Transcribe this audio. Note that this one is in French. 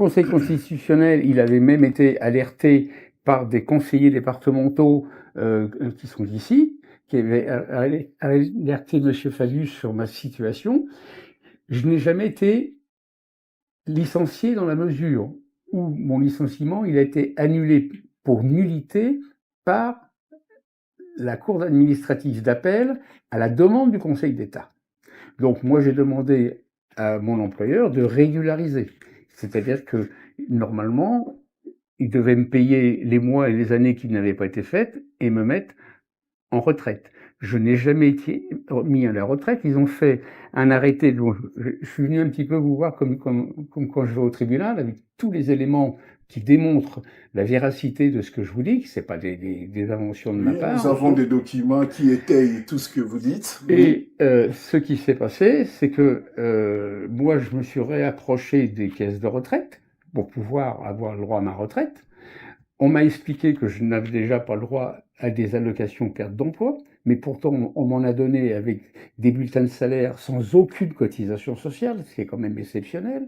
Conseil constitutionnel, il avait même été alerté par des conseillers départementaux qui sont d'ici, qui avaient alerté M. Fabius sur ma situation. Je n'ai jamais été licencié dans la mesure où mon licenciement il a été annulé pour nullité par la Cour administrative d'appel à la demande du Conseil d'État. Donc moi j'ai demandé à mon employeur de régulariser. C'est-à-dire que normalement, il devait me payer les mois et les années qui n'avaient pas été faites et me mettre en retraite. Je n'ai jamais été mis à la retraite. Ils ont fait un arrêté. Donc, je suis venu un petit peu vous voir comme quand je vais au tribunal, avec tous les éléments qui démontrent la véracité de ce que je vous dis, que ce n'est pas des inventions de ma part. Nous avons des documents qui étayent tout ce que vous dites. Et ce qui s'est passé, c'est que moi, je me suis réapproché des caisses de retraite pour pouvoir avoir le droit à ma retraite. On m'a expliqué que je n'avais déjà pas le droit à des allocations perte d'emploi, mais pourtant on m'en a donné avec des bulletins de salaire sans aucune cotisation sociale, ce qui est quand même exceptionnel.